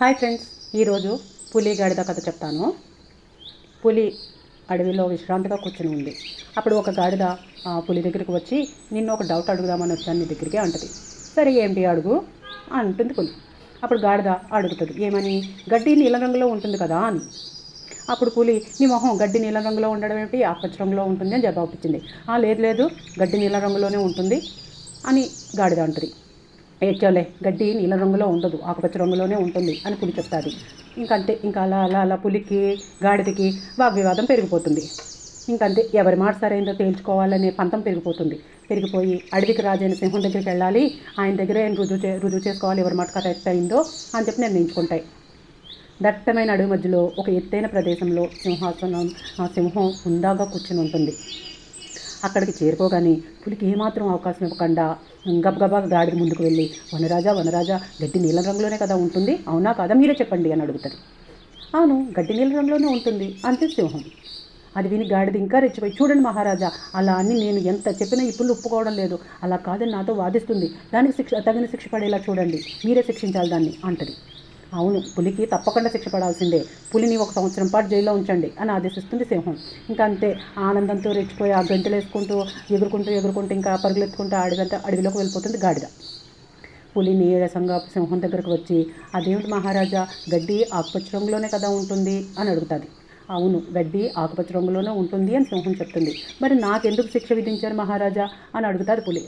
Hi friends, ఈరోజు పులి గాడిద కథ చెప్తాను. పులి అడవిలో విశ్రాంతిగా కూర్చుని ఉంది. అప్పుడు ఒక గాడిద పులి దగ్గరికి వచ్చి, నిన్ను ఒక డౌట్ అడుగుదామని వచ్చాను నీ దగ్గరికి అంటది. సరే ఏంటి అడుగు అంటుంది పులి. అప్పుడు గాడిద అడుగుతుంది, ఏమని? గడ్డి నీలం రంగులో ఉంటుంది కదా అని. అప్పుడు పులి, నీ మొహం గడ్డి నీలం రంగులో ఉండడం ఏమిటి, ఆకుపచ్చ రంగులో ఉంటుంది అని జవాబు ఇచ్చింది. లేదు లేదు, గడ్డి నీలం రంగులోనే ఉంటుంది అని గాడిద అంటుంది. ఏడ్చోలే, గడ్డి నీల రంగులో ఉండదు, ఆకుపచ్చ రంగులోనే ఉంటుంది అని పులి చెప్తుంది. ఇంకంతే, ఇంకా అలా అలా అలా పులికి గాడిదకి వాగ్వివాదం పెరిగిపోతుంది. ఇంకంతే, ఎవరి మాట సరైందో తేల్చుకోవాలనే పంతం పెరిగిపోయి అడవికి రాజైన సింహం దగ్గరికి వెళ్ళాలి, ఆయన దగ్గర రుజువు చేసుకోవాలి ఎవరి మాట కరెక్ట్ అయిందో అని చెప్పి నిర్ణయించుకుంటాయి. దట్టమైన అడవి మధ్యలో ఒక ఎత్తైన ప్రదేశంలో సింహం హుందాగా కూర్చుని ఉంటుంది. అక్కడికి చేరుకోగానే పులికి ఏమాత్రం అవకాశం ఇవ్వకుండా గబగబా గాడిద ముందుకు వెళ్ళి, వనరాజా గడ్డి నీలం రంగులోనే కదా ఉంటుంది, అవునా కాదా మీరే చెప్పండి అని అడుగుతుంది. అవును, గడ్డి నీలం రంగులోనే ఉంటుంది అంతే సింహం. అది విని గాడిద ఇంకా రెచ్చిపోయి, చూడండి మహారాజా, అలా అని నేను ఎంత చెప్పినా ఈ పులి ఒప్పుకోవడం లేదు, అలా కాదని నాతో వాదిస్తుంది, దానికి తగిన శిక్ష పడేలా చూడండి, మీరే శిక్షించాలి దాన్ని అంటది. అవును, పులికి తప్పకుండా శిక్ష పడాల్సిందే, పులిని 1 సంవత్సరం పాటు జైల్లో ఉంచండి అని ఆదేశిస్తుంది సింహం. ఇంకా అంతే, ఆనందంతో రెచ్చిపోయి ఆ గంటలు వేసుకుంటూ ఎగురుకుంటూ ఇంకా పరుగులెత్తుకుంటూ అడవిలోకి వెళ్ళిపోతుంది గాడిద. పులి నీరసంగా సింహం దగ్గరకు వచ్చి, అదేమిటి మహారాజా, గడ్డి ఆకుపచ్చ రంగులోనే కదా ఉంటుంది అని అడుగుతుంది. అవును, గడ్డి ఆకుపచ్చ రంగులోనే ఉంటుంది అని సింహం చెప్తుంది. మరి నాకెందుకు శిక్ష విధించారు మహారాజా అని అడుగుతుంది పులి.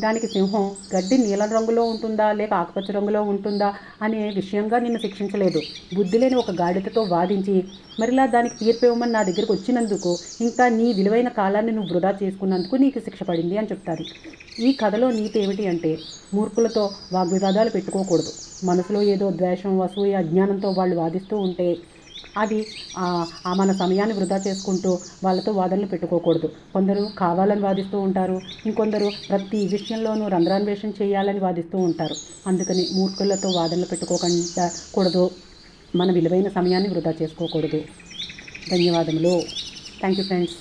దానికి సింహం, గడ్డి నీలం రంగులో ఉంటుందా లేక ఆకుపచ్చ రంగులో ఉంటుందా అనే విషయంగా నిన్ను శిక్షించలేదు, బుద్ధి లేని ఒక గాడిదతో వాదించి మరిలా దానికి తీర్పు ఇవ్వమని నా దగ్గరకు వచ్చినందుకు, ఇంకా నీ విలువైన కాలాన్ని నువ్వు వృధా చేసుకున్నందుకు నీకు శిక్ష పడింది అని చెప్తారు. ఈ కథలో నీతి ఏమిటి అంటే, మూర్ఖులతో వాగ్వివాదాలు పెట్టుకోకూడదు. మనసులో ఏదో ద్వేషం, అసూయ, అజ్ఞానంతో వాళ్ళు వాదిస్తూ ఉంటే అది మన సమయాన్ని వృధా చేసుకుంటూ వాళ్ళతో వాదనలు పెట్టుకోకూడదు. కొందరు కావాలని వాదిస్తూ ఉంటారు, ఇంకొందరు ప్రతి విషయంలోనూ రంధ్రాన్వేషణ చేయాలని వాదిస్తూ ఉంటారు. అందుకని మూర్ఖులతో వాదనలు పెట్టుకోకుండా కూడదు, మన విలువైన సమయాన్ని వృధా చేసుకోకూడదు. ధన్యవాదములు. Thank you friends.